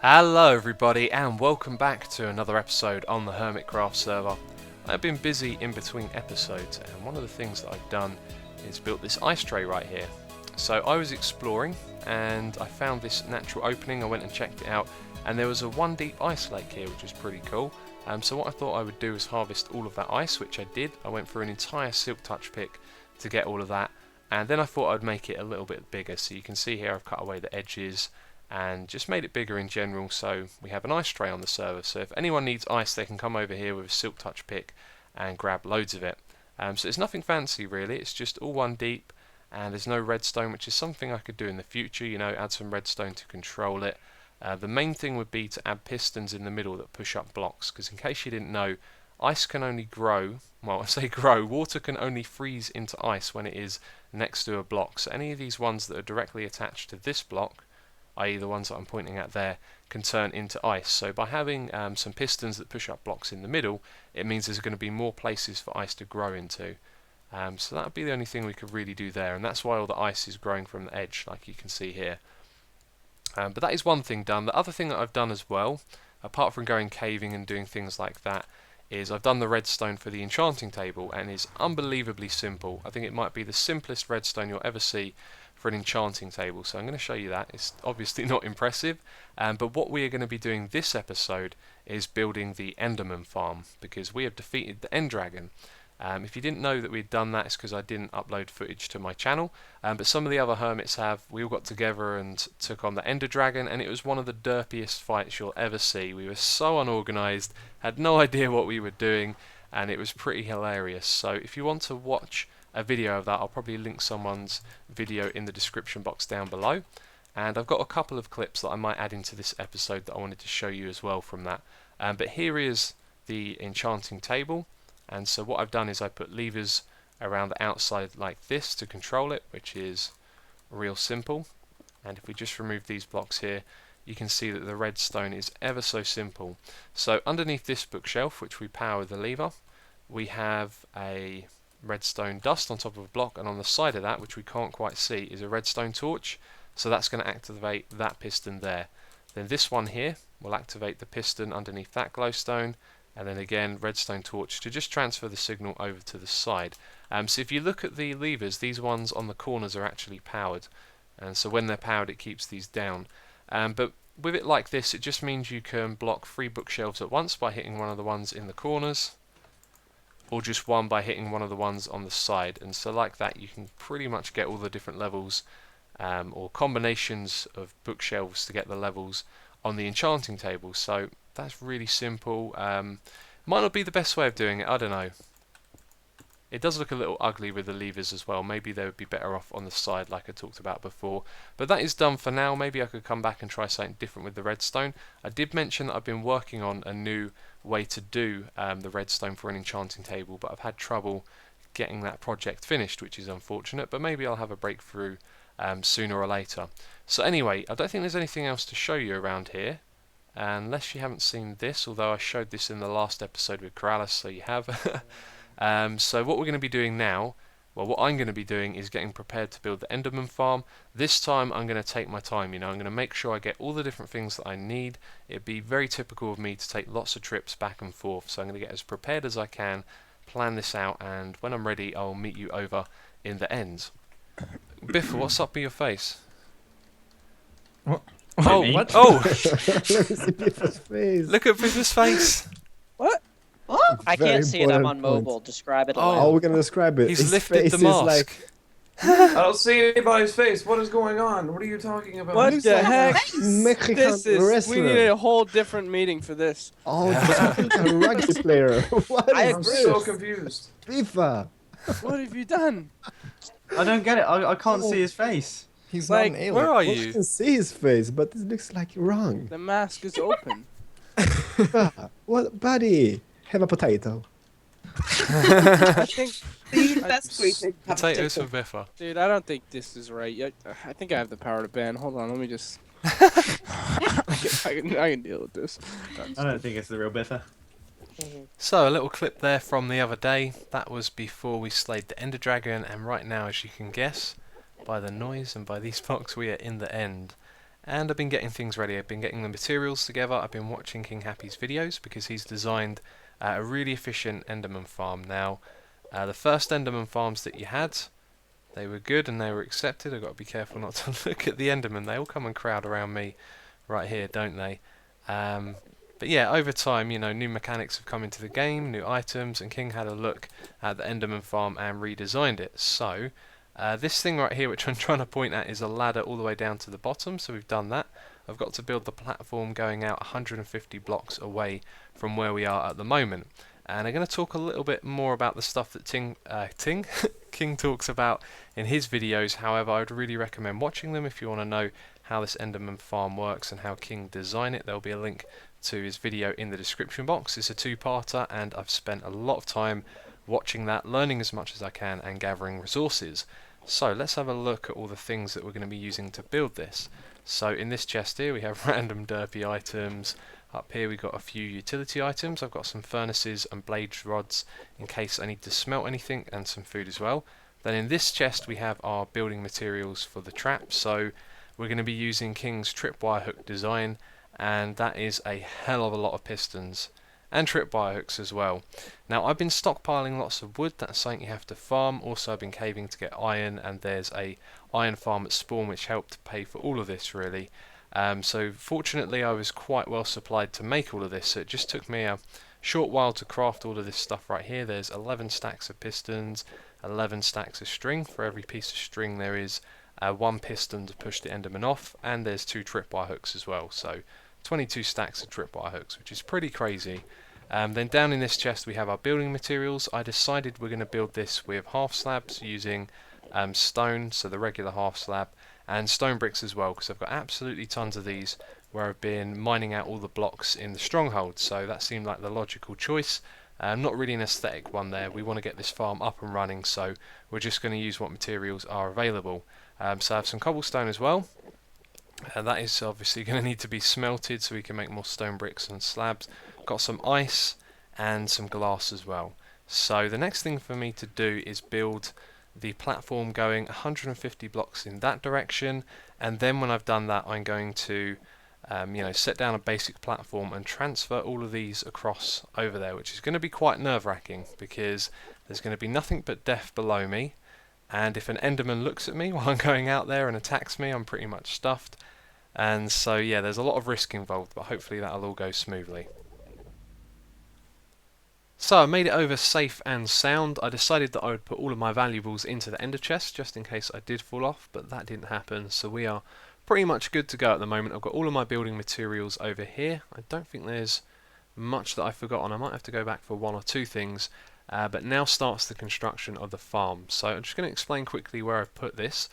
Hello everybody and welcome back to another episode on the Hermitcraft server. I've been busy in between episodes and one of the things that I've done is built this ice tray right here. So I was exploring and I found this natural opening. I went and checked it out and there was a one deep ice lake here, which is pretty cool. So what I thought I would do is harvest all of that ice, which I did. I went for an entire silk touch pick to get all of that, and then I thought I'd make it a little bit bigger. So you can see here I've cut away the edges and just made it bigger in general, so we have an ice tray on the server. So if anyone needs ice, they can come over here with a silk touch pick and grab loads of it. So it's nothing fancy really, it's just all one deep, and there's no redstone, which is something I could do in the future, you know, add some redstone to control it. The main thing would be to add pistons in the middle that push up blocks, because in case you didn't know, ice can only grow, well I say grow, water can only freeze into ice when it is next to a block. So any of these ones that are directly attached to this block, i.e. the ones that I'm pointing at there, can turn into ice. So by having some pistons that push up blocks in the middle, it means there's going to be more places for ice to grow into. So that would be the only thing we could really do there, and that's why all the ice is growing from the edge, like you can see here. But that is one thing done. The other thing that I've done as well, apart from going caving and doing things like that, is I've done the redstone for the enchanting table, and it's unbelievably simple. I think it might be the simplest redstone you'll ever see for an enchanting table, so I'm going to show you that. It's obviously not impressive, but what we are going to be doing this episode is building the Enderman farm, because we have defeated the End Dragon. If you didn't know that we'd done that, it's because I didn't upload footage to my channel, but some of the other hermits have. We all got together and took on the Ender Dragon, and it was one of the derpiest fights you'll ever see. We were so unorganised, had no idea what we were doing, and it was pretty hilarious. So if you want to watch a video of that, I'll probably link someone's video in the description box down below. And I've got a couple of clips that I might add into this episode that I wanted to show you as well from that. But here is the enchanting table. And so what I've done is I put levers around the outside like this to control it, which is real simple. And if we just remove these blocks here, you can see that the redstone is ever so simple. So underneath this bookshelf, which we power with the lever, we have a redstone dust on top of a block, and on the side of that, which we can't quite see, is a redstone torch. So that's going to activate that piston there. Then this one here will activate the piston underneath that glowstone, and then again redstone torch to just transfer the signal over to the side. So if you look at the levers, these ones on the corners are actually powered, and so when they're powered it keeps these down. But with it like this, it just means you can block 3 bookshelves at once by hitting one of the ones in the corners, or just one by hitting one of the ones on the side. And so like that you can pretty much get all the different levels or combinations of bookshelves to get the levels on the enchanting table. So that's really simple. Might not be the best way of doing it, I don't know. It does look a little ugly with the levers as well. Maybe they would be better off on the side like I talked about before. But that is done for now. Maybe I could come back and try something different with the redstone. I did mention that I've been working on a new way to do the redstone for an enchanting table, but I've had trouble getting that project finished, which is unfortunate, but maybe I'll have a breakthrough sooner or later. So anyway, I don't think there's anything else to show you around here, unless you haven't seen this, although I showed this in the last episode with Corrales, so you have. So what we're going to be doing now, well, what I'm going to be doing is getting prepared to build the Enderman farm. This time I'm going to take my time, you know, I'm going to make sure I get all the different things that I need. It'd be very typical of me to take lots of trips back and forth, so I'm going to get as prepared as I can, plan this out, and when I'm ready I'll meet you over in the end. Biff, what's up with your face? What? Oh, What? oh! Let me see Biff's face. Look at Biff's face! What? I Very can't see it. I'm on important point. mobile. Describe it. Oh. How are aloud. we gonna describe it? He's His lifted face the is mask. like I don't see anybody's face. What is going on? What are you talking about? What He's the like heck? Mexican This is. wrestler. We need a whole different meeting for this. Oh, just like a rugby player. What I is I'm this? so confused. Bifa. What have you done? I don't get it. I can't see his face. He's Like, not an alien. where are Well, you? you can see his face, but it looks like wrong. The mask is open. What, buddy? Have a potato. I think, That's creepy. Potatoes for Biffa. dude. I don't think this is right. I think I have the power to ban. Hold on, let me just. I can deal with this. I don't think it's the real Biffa. So a little clip there from the other day. That was before we slayed the Ender Dragon, and right now, as you can guess by the noise and by these blocks, we are in the end. and I've been getting things ready. I've been getting the materials together. I've been watching King Happy's videos because he's designed a really efficient Enderman farm. Now, the first Enderman farms that you had, they were good and they were accepted. I've got to be careful not to look at the Endermen. They all come and crowd around me right here, don't they? But yeah, over time, you know, new mechanics have come into the game, new items, and King had a look at the Enderman farm and redesigned it. So, this thing right here, which I'm trying to point at, is a ladder all the way down to the bottom, so we've done that. I've got to build the platform going out 150 blocks away from where we are at the moment. And I'm going to talk a little bit more about the stuff that King talks about in his videos. However, I would really recommend watching them if you want to know how this Enderman farm works and how King designed it. There'll be a link to his video in the description box. It's a two-parter and I've spent a lot of time watching that, learning as much as I can and gathering resources. So let's have a look at all the things that we're going to be using to build this. So in this chest here we have random derpy items. Up here we've got a few utility items. I've got some furnaces and blade rods in case I need to smelt anything, and some food as well. Then in this chest we have our building materials for the trap. So we're going to be using King's tripwire hook design, and that is a hell of a lot of pistons and tripwire hooks as well. Now I've been stockpiling lots of wood. That's something you have to farm. Also I've been caving to get iron, and there's a iron farm at spawn which helped pay for all of this really. So fortunately I was quite well supplied to make all of this, so it just took me a short while to craft all of this stuff right here. There's 11 stacks of pistons, 11 stacks of string. For every piece of string there is one piston to push the Enderman off, and there's 2 tripwire hooks as well, so 22 stacks of tripwire hooks, which is pretty crazy. Then down in this chest we have our building materials. I decided we're going to build this with half slabs using stone, so the regular half slab, and stone bricks as well, because I've got absolutely tons of these where I've been mining out all the blocks in the stronghold, so that seemed like the logical choice. Not really an aesthetic one there. We want to get this farm up and running, so we're just going to use what materials are available. So I have some cobblestone as well. That is obviously going to need to be smelted so we can make more stone bricks and slabs. Got some ice and some glass as well. So the next thing for me to do is build the platform going 150 blocks in that direction, and then when I've done that I'm going to set down a basic platform and transfer all of these across over there, which is going to be quite nerve-wracking because there's going to be nothing but death below me, and if an Enderman looks at me while I'm going out there and attacks me, I'm pretty much stuffed. And so yeah, there's a lot of risk involved, but hopefully that'll all go smoothly. So I made it over safe and sound. I decided that I would put all of my valuables into the ender chest just in case I did fall off, but that didn't happen, so we are pretty much good to go at the moment. I've got all of my building materials over here. I don't think there's much that I've forgotten. I might have to go back for one or two things, but now starts the construction of the farm. So I'm just going to explain quickly where I've put this.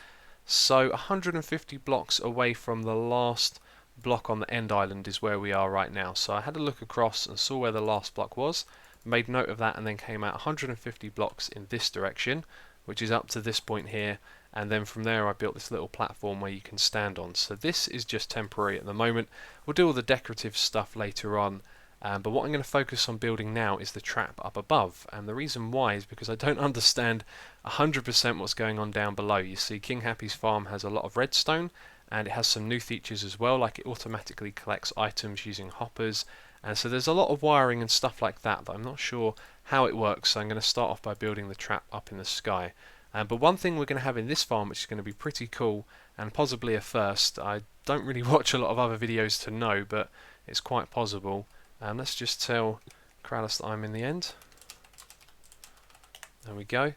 So 150 blocks away from the last block on the end island is where we are right now. So I had a look across and saw where the last block was, made note of that, and then came out 150 blocks in this direction, which is up to this point here, and then from there I built this little platform where you can stand on. So this is just temporary at the moment. We'll do all the decorative stuff later on, but what I'm going to focus on building now is the trap up above, and the reason why is because I don't understand 100% what's going on down below. You see, King Happy's farm has a lot of redstone, and it has some new features as well, like it automatically collects items using hoppers, and so there's a lot of wiring and stuff like that I'm not sure how it works, so I'm going to start off by building the trap up in the sky. But one thing we're going to have in this farm, which is going to be pretty cool and possibly a first, I don't really watch a lot of other videos to know, but it's quite possible. Let's just tell Kratos that I'm in the end. There we go.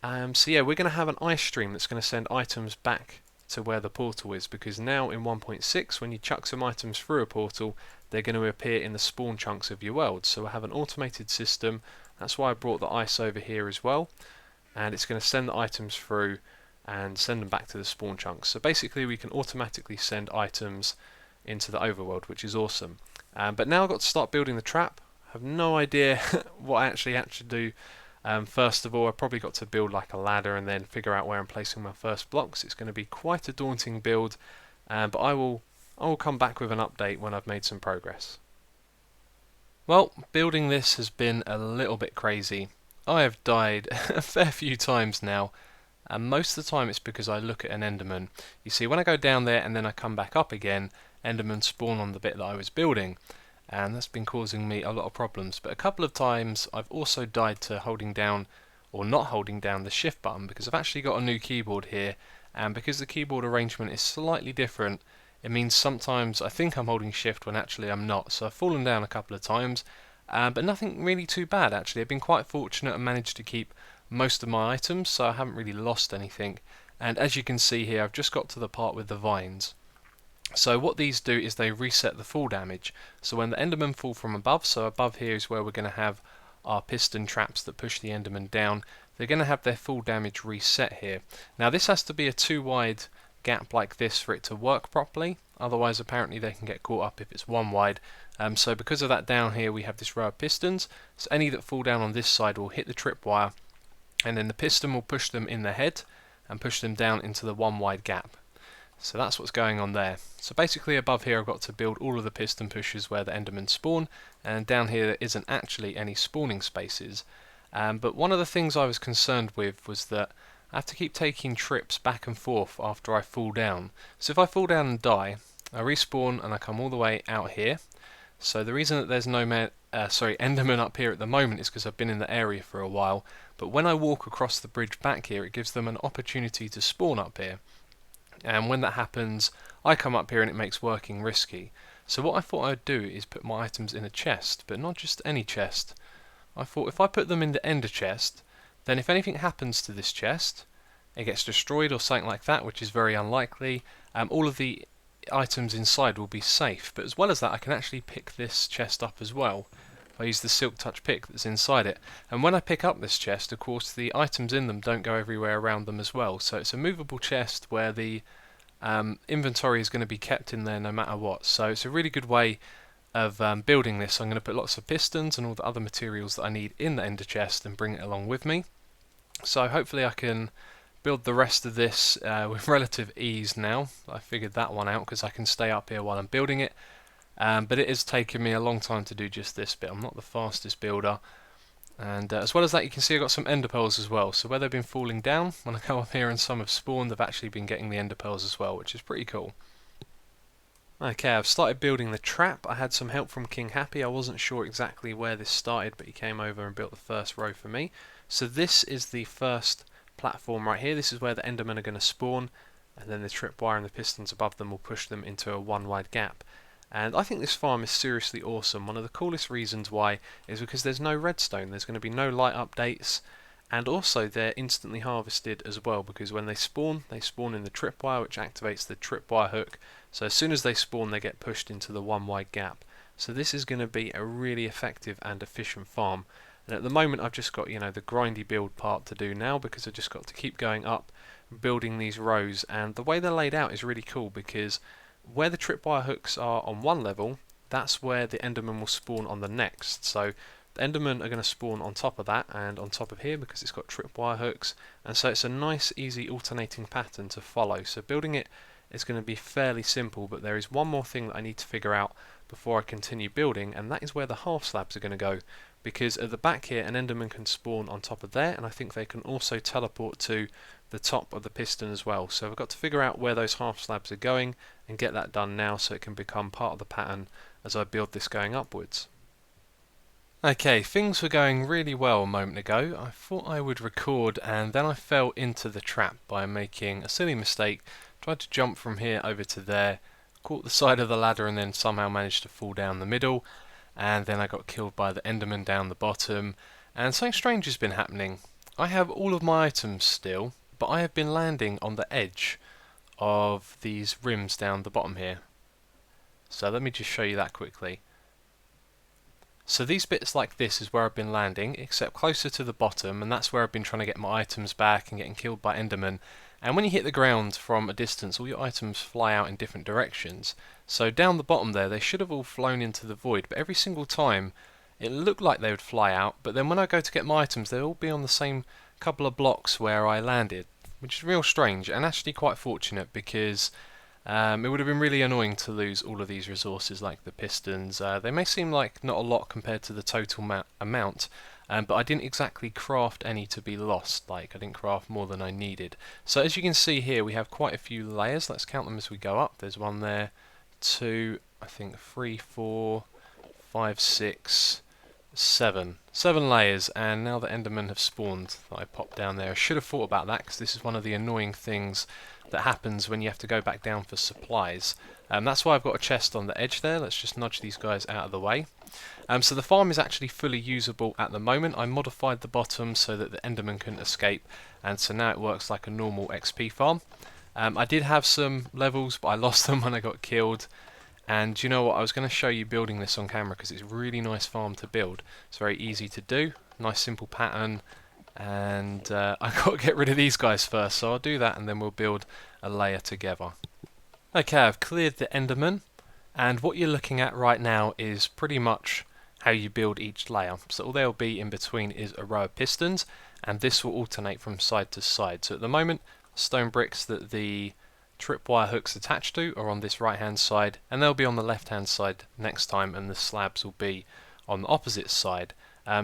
So yeah, we're going to have an ice stream that's going to send items back to where the portal is, because now in 1.6 when you chuck some items through a portal, they're going to appear in the spawn chunks of your world. So we'll have an automated system. That's why I brought the ice over here as well, and it's going to send the items through and send them back to the spawn chunks. So basically we can automatically send items into the overworld, which is awesome. But now I've got to start building the trap. I have no idea what I actually had to do. First of all, I probably got to build like a ladder and then figure out where I'm placing my first blocks. It's going to be quite a daunting build, but I will come back with an update when I've made some progress. Well, building this has been a little bit crazy. I have died a fair few times now, and most of the time it's because I look at an Enderman. You see, when I go down there and then I come back up again, Endermen spawn on the bit that I was building, and that's been causing me a lot of problems. But a couple of times I've also died to holding down or not holding down the shift button, because I've actually got a new keyboard here, and because the keyboard arrangement is slightly different, it means sometimes I think I'm holding shift when actually I'm not. So I've fallen down a couple of times, but nothing really too bad actually. I've been quite fortunate and managed to keep most of my items, so I haven't really lost anything. And as you can see here, I've just got to the part with the vines. So what these do is they reset the fall damage. So when the Endermen fall from above, so above here is where we're going to have our piston traps that push the Enderman down, they're going to have their full damage reset here. Now this has to be a 2 wide gap like this for it to work properly, otherwise apparently they can get caught up if it's 1 wide. So because of that, down here we have this row of pistons, so any that fall down on this side will hit the tripwire, and then the piston will push them in the head and push them down into the 1 wide gap. So that's what's going on there. So basically above here I've got to build all of the piston pushes where the Endermen spawn, and down here there isn't actually any spawning spaces. But one of the things I was concerned with was that I have to keep taking trips back and forth after I fall down. So if I fall down and die, I respawn and I come all the way out here. So the reason that there's no Enderman up here at the moment is because I've been in the area for a while, but when I walk across the bridge back here it gives them an opportunity to spawn up here. And when that happens, I come up here and it makes working risky. So what I thought I'd do is put my items in a chest, but not just any chest. I thought if I put them in the ender chest, then if anything happens to this chest, it gets destroyed or something like that, which is very unlikely, all of the items inside will be safe. But as well as that, I can actually pick this chest up as well. I use the silk touch pick that's inside it, and when I pick up this chest, of course the items in them don't go everywhere around them as well, so it's a movable chest where the inventory is going to be kept in there no matter what. So it's a really good way of building this. I'm going to put lots of pistons and all the other materials that I need in the ender chest and bring it along with me. So hopefully I can build the rest of this with relative ease now. I figured that one out because I can stay up here while I'm building it. But it has taken me a long time to do just this bit. I'm not the fastest builder. And as well as that, you can see I've got some ender pearls as well. So where they've been falling down, when I go up here and some have spawned, they've actually been getting the ender pearls as well, which is pretty cool. Okay, I've started building the trap. I had some help from King Happy. I wasn't sure exactly where this started, but he came over and built the first row for me. So this is the first platform right here. This is where the Endermen are going to spawn, and then the tripwire and the pistons above them will push them into a 1 wide gap. And I think this farm is seriously awesome. One of the coolest reasons why is because there's no redstone. There's going to be no light updates, and also they're instantly harvested as well, because when they spawn in the tripwire, which activates the tripwire hook. So as soon as they spawn, they get pushed into the 1 wide gap. So this is going to be a really effective and efficient farm. And at the moment I've just got, you know, the grindy build part to do now, because I've just got to keep going up, building these rows. And the way they're laid out is really cool, because where the tripwire hooks are on one level, that's where the Enderman will spawn on the next. So the Endermen are going to spawn on top of that and on top of here, because it's got tripwire hooks, and so it's a nice easy alternating pattern to follow. So building it is going to be fairly simple, but there is one more thing that I need to figure out before I continue building, and that is where the half slabs are going to go. Because at the back here an Enderman can spawn on top of there, and I think they can also teleport to the top of the piston as well. So I've got to figure out where those half slabs are going and get that done now, so it can become part of the pattern as I build this going upwards. Okay, things were going really well a moment ago. I thought I would record, and then I fell into the trap by making a silly mistake. Tried to jump from here over to there, caught the side of the ladder, and then somehow managed to fall down the middle. And then I got killed by the Enderman down the bottom, and something strange has been happening. I have all of my items still, but I have been landing on the edge of these rims down the bottom here. So let me just show you that quickly. So these bits like this is where I've been landing, except closer to the bottom, and that's where I've been trying to get my items back and getting killed by Endermen. And when you hit the ground from a distance, all your items fly out in different directions. So down the bottom there, they should have all flown into the void, but every single time it looked like they would fly out, but then when I go to get my items, they'll all be on the same couple of blocks where I landed, which is real strange, and actually quite fortunate, because it would have been really annoying to lose all of these resources like the pistons. They may seem like not a lot compared to the total amount, but I didn't exactly craft any to be lost, like I didn't craft more than I needed. So as you can see here, we have quite a few layers. Let's count them as we go up. There's one there, 2, I think 3, 4, 5, 6, 7. 7 layers, and now the Endermen have spawned that I popped down there. I should have thought about that, because this is one of the annoying things that happens when you have to go back down for supplies. That's why I've got a chest on the edge there. Let's just nudge these guys out of the way. So the farm is actually fully usable at the moment. I modified the bottom so that the Enderman couldn't escape, and so now it works like a normal XP farm. I did have some levels, but I lost them when I got killed. And you know what, I was going to show you building this on camera because it's a really nice farm to build. It's very easy to do, nice simple pattern, and I got to get rid of these guys first, so I'll do that and then we'll build a layer together. Okay, I've cleared the Enderman, and what you're looking at right now is pretty much how you build each layer. So all there'll be in between is a row of pistons, and this will alternate from side to side. So at the moment, stone bricks that the tripwire hooks attached to are on this right hand side, and they'll be on the left hand side next time, and the slabs will be on the opposite side.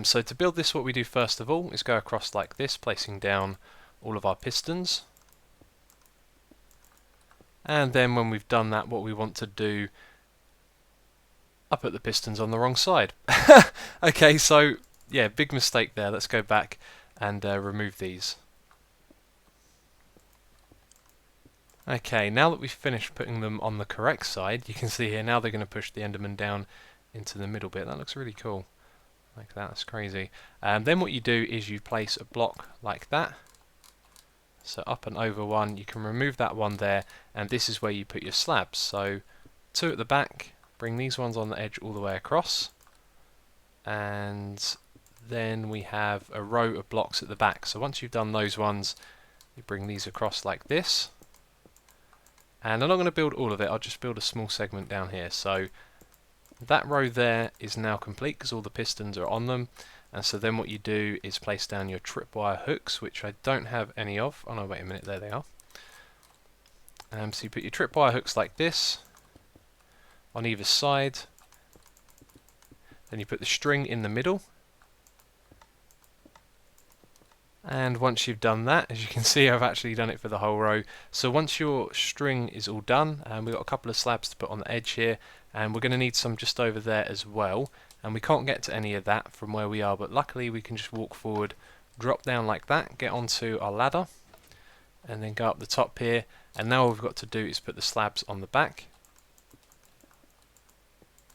So to build this, what we do first of all is go across like this, placing down all of our pistons, and then when we've done that, what we want to do, I put the pistons on the wrong side. Okay, so yeah, big mistake there. Let's go back and remove these. Okay, now that we've finished putting them on the correct side, you can see here now they're going to push the Enderman down into the middle bit. That looks really cool. Like that, that's crazy. Then what you do is you place a block like that. So up and over one, you can remove that one there, and this is where you put your slabs. So 2 at the back, bring these ones on the edge all the way across, and then we have a row of blocks at the back. So once you've done those ones, you bring these across like this. And I'm not going to build all of it, I'll just build a small segment down here. So that row there is now complete because all the pistons are on them. And so then what you do is place down your tripwire hooks, which I don't have any of. Oh no, wait a minute, there they are. So you put your tripwire hooks like this on either side. Then you put the string in the middle. And once you've done that, as you can see, I've actually done it for the whole row. So once your string is all done, we've got a couple of slabs to put on the edge here, and we're going to need some just over there as well. And we can't get to any of that from where we are, but luckily we can just walk forward, drop down like that, get onto our ladder, and then go up the top here. And now all we've got to do is put the slabs on the back.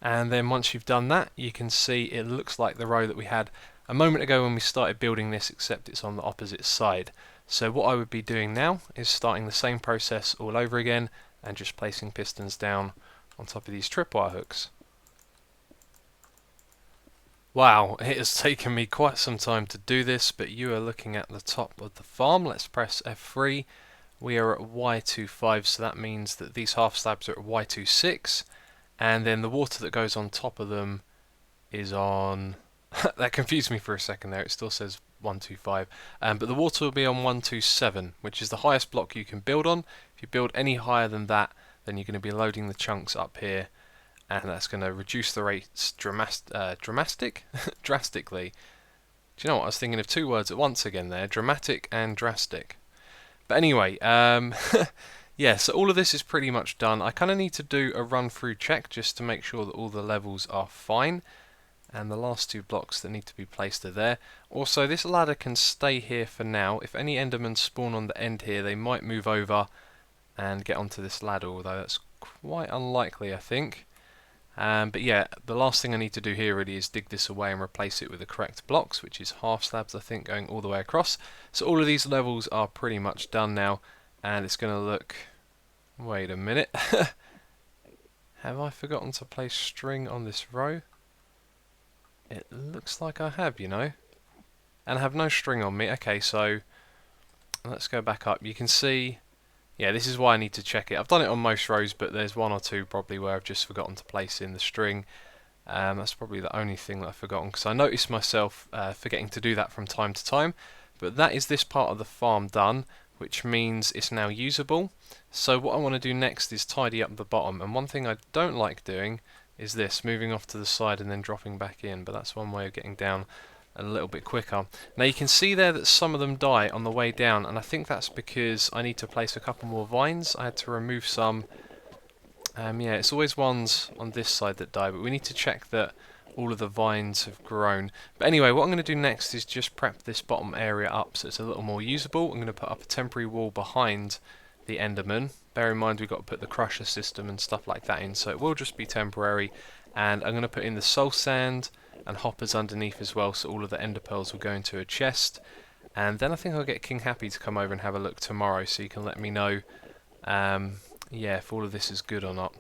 And then once you've done that, you can see it looks like the row that we had a moment ago when we started building this, except it's on the opposite side. So what I would be doing now is starting the same process all over again and just placing pistons down on top of these tripwire hooks. Wow, it has taken me quite some time to do this, but you are looking at the top of the farm. Let's press F3. We are at Y25, so that means that these half slabs are at Y26, and then the water that goes on top of them is on... that confused me for a second there, it still says 125, but the water will be on 127, which is the highest block you can build on. If you build any higher than that, then you're going to be loading the chunks up here, and that's going to reduce the rates drastically. Do you know what, I was thinking of 2 words at once again there, dramatic and drastic. But anyway, yeah, so all of this is pretty much done. I kind of need to do a run through check just to make sure that all the levels are fine. And the last 2 blocks that need to be placed are there. Also, this ladder can stay here for now. If any Endermen spawn on the end here, they might move over and get onto this ladder, although that's quite unlikely, I think. But yeah, the last thing I need to do here really is dig this away and replace it with the correct blocks, which is half slabs, I think, going all the way across. So all of these levels are pretty much done now, and it's going to look... Wait a minute. Have I forgotten to place string on this row? It looks like I have, you know. And I have no string on me. Okay, so let's go back up. You can see, yeah, this is why I need to check it. I've done it on most rows, but there's 1 or 2 probably where I've just forgotten to place in the string. That's probably the only thing that I've forgotten, because I noticed myself forgetting to do that from time to time. But that is this part of the farm done, which means it's now usable. So what I want to do next is tidy up the bottom. And one thing I don't like doing is this, moving off to the side and then dropping back in, but that's one way of getting down a little bit quicker. Now you can see there that some of them die on the way down, and I think that's because I need to place a couple more vines. I had to remove some. Yeah, it's always ones on this side that die, but we need to check that all of the vines have grown. But anyway, what I'm going to do next is just prep this bottom area up so it's a little more usable. I'm going to put up a temporary wall behind the Enderman. Bear in mind we've got to put the crusher system and stuff like that in, so it will just be temporary. And I'm going to put in the soul sand and hoppers underneath as well, so all of the ender pearls will go into a chest. And then I think I'll get King Happy to come over and have a look tomorrow, so you can let me know yeah, if all of this is good or not.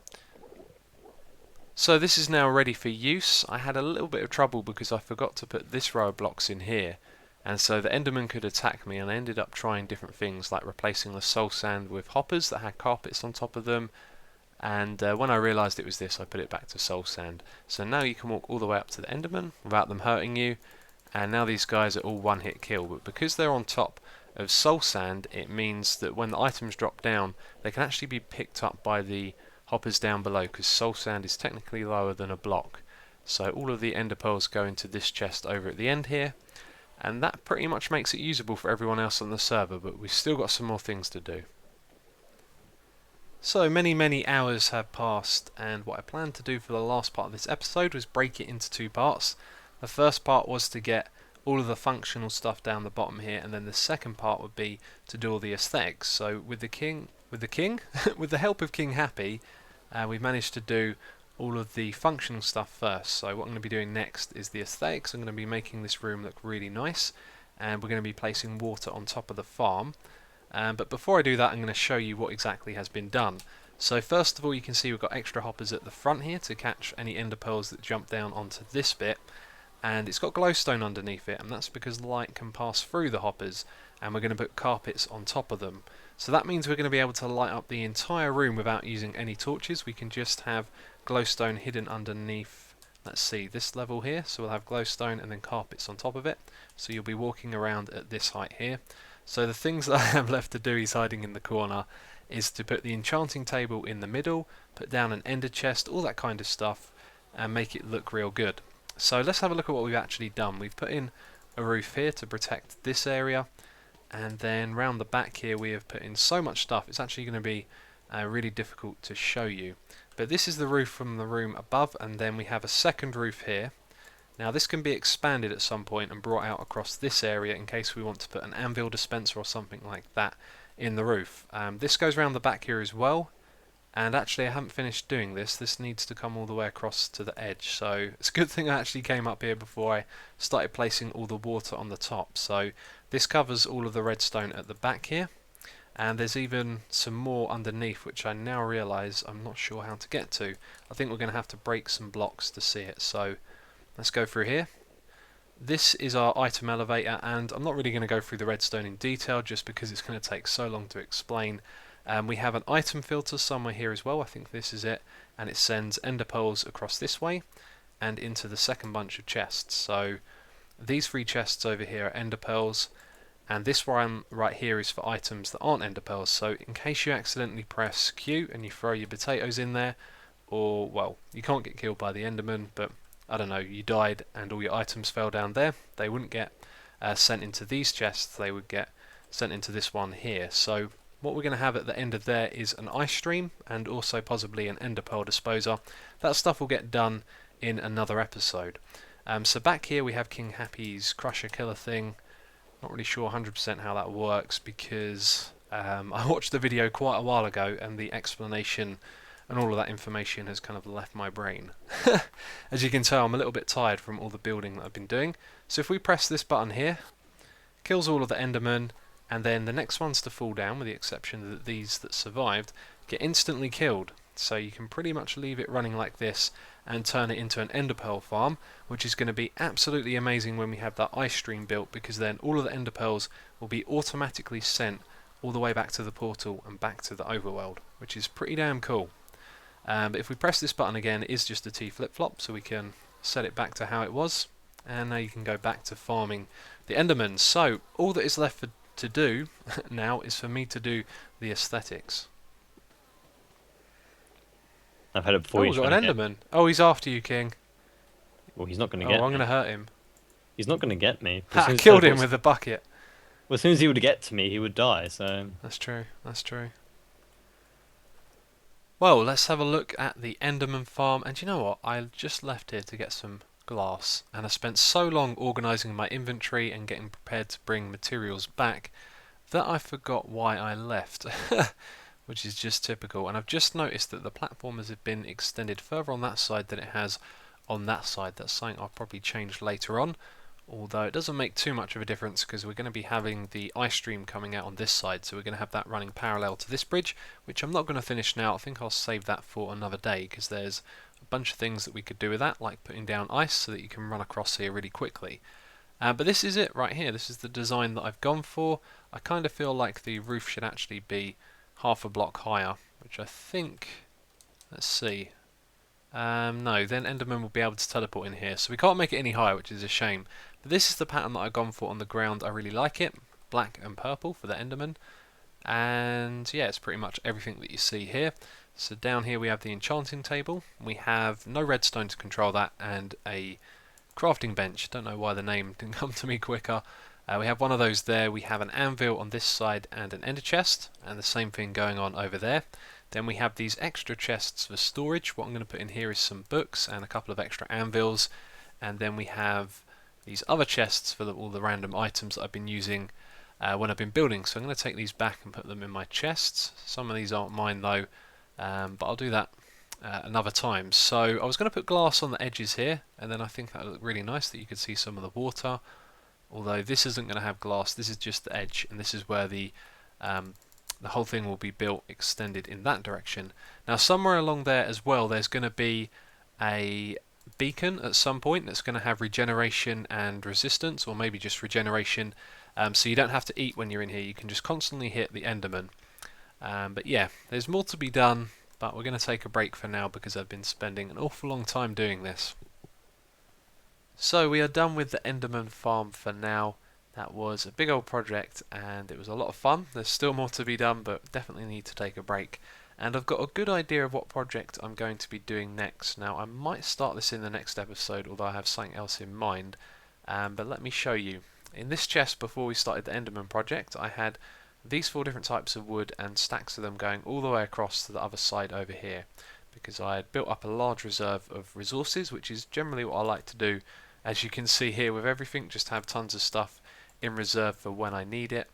So this is now ready for use. I had a little bit of trouble because I forgot to put this row of blocks in here, and so the Enderman could attack me, and I ended up trying different things like replacing the soul sand with hoppers that had carpets on top of them. And when I realised it was this, I put it back to soul sand. So now you can walk all the way up to the Enderman without them hurting you. And now these guys are all one-hit kill. But because they're on top of soul sand, it means that when the items drop down, they can actually be picked up by the hoppers down below, because soul sand is technically lower than a block. So all of the ender pearls go into this chest over at the end here. And that pretty much makes it usable for everyone else on the server, but we've still got some more things to do. So many hours have passed, and what I planned to do for the last part of this episode was break it into two parts. The first part was to get all of the functional stuff down the bottom here, and then the second part would be to do all the aesthetics. So with the help of King Happy, we've managed to do all of the functional stuff first. So what I'm going to be doing next is the aesthetics. I'm going to be making this room look really nice, and we're going to be placing water on top of the farm. But before I do that, I'm going to show you what exactly has been done. So first of all, you can see we've got extra hoppers at the front here to catch any ender pearls that jump down onto this bit, and it's got glowstone underneath it, and that's because light can pass through the hoppers, and we're going to put carpets on top of them. So that means we're going to be able to light up the entire room without using any torches. We can just have glowstone hidden underneath, let's see, this level here. So we'll have glowstone and then carpets on top of it, so you'll be walking around at this height here. So the things that I have left to do is hiding in the corner is to put the enchanting table in the middle, put down an ender chest, all that kind of stuff, and make it look real good. So let's have a look at what we've actually done. We've put in a roof here to protect this area, and then round the back here we have put in so much stuff it's actually going to be really difficult to show you. But this is the roof from the room above, and then we have a second roof here. Now this can be expanded at some point and brought out across this area in case we want to put an anvil dispenser or something like that in the roof. This goes around the back here as well, and actually I haven't finished doing this. This needs to come all the way across to the edge, so it's a good thing I actually came up here before I started placing all the water on the top. So this covers all of the redstone at the back here, and there's even some more underneath which I now realise I'm not sure how to get to. I think we're going to have to break some blocks to see it, so let's go through here. This is our item elevator, and I'm not really going to go through the redstone in detail just because it's going to take so long to explain. We have an item filter somewhere here as well, I think this is it, and it sends ender pearls across this way and into the second bunch of chests. So these three chests over here are ender pearls, and this one right here is for items that aren't ender pearls. So in case you accidentally press Q and you throw your potatoes in there, or, well, you can't get killed by the enderman, but I don't know, you died and all your items fell down there, they wouldn't get sent into these chests, they would get sent into this one here. So what we're going to have at the end of there is an ice stream and also possibly an ender pearl disposer. That stuff will get done in another episode. So back here we have King Happy's crusher killer thing. Not really sure 100% how that works because I watched the video quite a while ago and the explanation and all of that information has kind of left my brain. As you can tell, I'm a little bit tired from all the building that I've been doing. So if we press this button here, kills all of the endermen, and then the next ones to fall down, with the exception that these that survived, get instantly killed. So you can pretty much leave it running like this and turn it into an ender pearl farm, which is going to be absolutely amazing when we have that ice stream built, because then all of the ender pearls will be automatically sent all the way back to the portal and back to the overworld, which is pretty damn cool. But if we press this button again, it is just a T flip-flop, so we can set it back to how it was, and now you can go back to farming the endermen. So all that is left to do now is for me to do the aesthetics. I've had it before. Oh, we've got an enderman. Oh, he's after you, King. Well, he's not going to Oh, get I'm me. going to hurt him. He's not going to get me. As Ha! soon as Killed him teleports- with a bucket. Well, as soon as he would get to me, he would die. So That's true. That's true. Well, let's have a look at the Enderman farm. And you know what? I just left here to get some glass, and I spent so long organising my inventory and getting prepared to bring materials back that I forgot why I left, which is just typical. And I've just noticed that the platform has been extended further on that side than it has on that side. That's something I'll probably change later on, although it doesn't make too much of a difference because we're going to be having the ice stream coming out on this side, so we're going to have that running parallel to this bridge, which I'm not going to finish now. I think I'll save that for another day because there's a bunch of things that we could do with that, like putting down ice so that you can run across here really quickly. But this is it right here. This is the design that I've gone for. I kind of feel like the roof should actually be half a block higher, which I think, let's see, no, then Enderman will be able to teleport in here, so we can't make it any higher, which is a shame. But this is the pattern that I've gone for on the ground. I really like it, black and purple for the Enderman, and yeah, it's pretty much everything that you see here. So down here we have the enchanting table. We have no redstone to control that, and a crafting bench. Don't know why the name didn't come to me quicker. We have one of those there. We have an anvil on this side and an ender chest, and the same thing going on over there. Then we have these extra chests for storage. What I'm going to put in here is some books and a couple of extra anvils, and then we have these other chests for all the random items that I've been using when I've been building. So I'm going to take these back and put them in my chests. Some of these aren't mine though, but I'll do that another time. So I was going to put glass on the edges here, and then I think that would look really nice that you could see some of the water. Although this isn't going to have glass, this is just the edge, and this is where the whole thing will be built extended in that direction. Now somewhere along there as well there's going to be a beacon at some point that's going to have regeneration and resistance, or maybe just regeneration, so you don't have to eat when you're in here, you can just constantly hit the Enderman. But yeah, there's more to be done, but we're going to take a break for now because I've been spending an awful long time doing this. So we are done with the Enderman farm for now. That was a big old project and it was a lot of fun. There's still more to be done, but definitely need to take a break. And I've got a good idea of what project I'm going to be doing next. Now I might start this in the next episode, although I have something else in mind. But let me show you. In this chest before we started the Enderman project, I had these 4 different types of wood and stacks of them going all the way across to the other side over here, because I had built up a large reserve of resources, which is generally what I like to do. As you can see here with everything, just have tons of stuff in reserve for when I need it,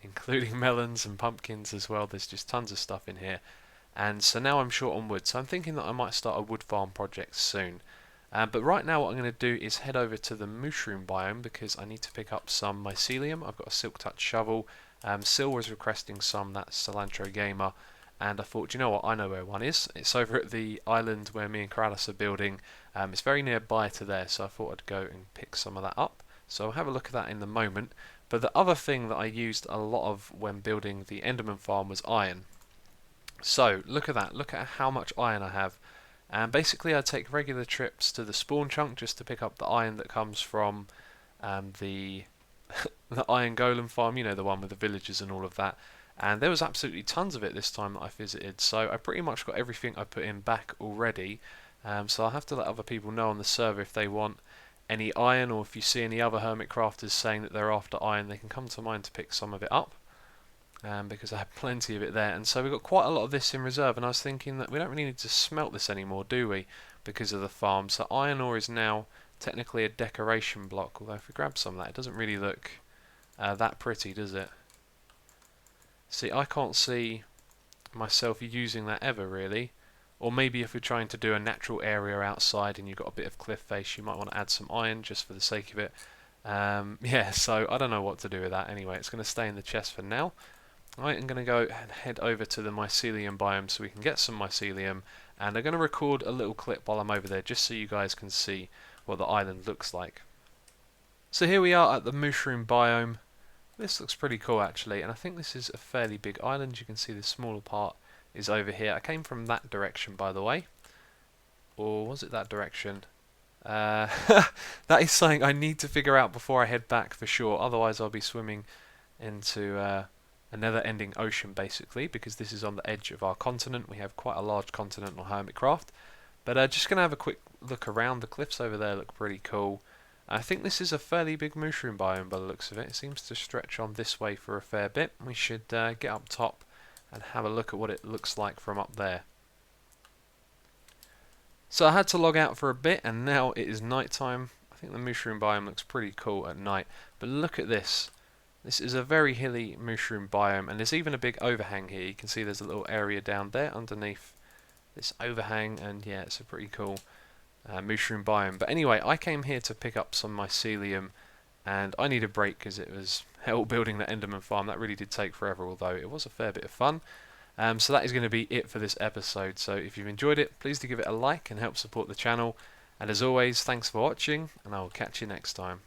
including melons and pumpkins as well. There's just tons of stuff in here, and so now I'm short on wood, so I'm thinking that I might start a wood farm project soon. But right now what I'm going to do is head over to the mushroom biome because I need to pick up some mycelium. I've got a silk touch shovel. Sil was requesting some, that's Cilantro Gamer, and I thought, you know what, I know where one is. It's over at the island where me and Karalis are building. It's very nearby to there, so I thought I'd go and pick some of that up. So I'll have a look at that in the moment. But the other thing that I used a lot of when building the Enderman farm was iron. So look at that, look at how much iron I have. And basically I take regular trips to the spawn chunk just to pick up the iron that comes from the iron golem farm, you know, the one with the villagers and all of that. And there was absolutely tons of it this time that I visited, so I pretty much got everything I put in back already. So I'll have to let other people know on the server if they want any iron, or if you see any other Hermitcrafters saying that they're after iron, they can come to mine to pick some of it up, because I have plenty of it there. And so we've got quite a lot of this in reserve, and I was thinking that we don't really need to smelt this anymore, do we, because of the farm. So iron ore is now technically a decoration block, although if we grab some of that, it doesn't really look that pretty, does it? See, I can't see myself using that ever, really. Or maybe if we're trying to do a natural area outside and you've got a bit of cliff face, you might want to add some iron just for the sake of it. Yeah, so I don't know what to do with that. Anyway, it's going to stay in the chest for now. Right, I'm going to go and head over to the mycelium biome so we can get some mycelium. And I'm going to record a little clip while I'm over there just so you guys can see what the island looks like. So here we are at the mushroom biome. This looks pretty cool actually, and I think this is a fairly big island. You can see the smaller part is over here. I came from that direction, by the way. Or was it that direction? That is something I need to figure out before I head back for sure. Otherwise I'll be swimming into a never-ending ocean basically, because this is on the edge of our continent. We have quite a large continental Hermitcraft. But just going to have a quick look around. The cliffs over there look pretty cool. I think this is a fairly big mushroom biome by the looks of it. It seems to stretch on this way for a fair bit. We should get up top and have a look at what it looks like from up there. So I had to log out for a bit, and now it is night time. I think the mushroom biome looks pretty cool at night, but look at this. This is a very hilly mushroom biome, and there's even a big overhang here. You can see there's a little area down there underneath this overhang, and yeah, it's a pretty cool mushroom biome. But anyway, I came here to pick up some mycelium, and I need a break because it was hell building that Enderman farm. That really did take forever, although it was a fair bit of fun. So that is going to be it for this episode. So if you've enjoyed it, please do give it a like and help support the channel. And as always, thanks for watching, and I will catch you next time.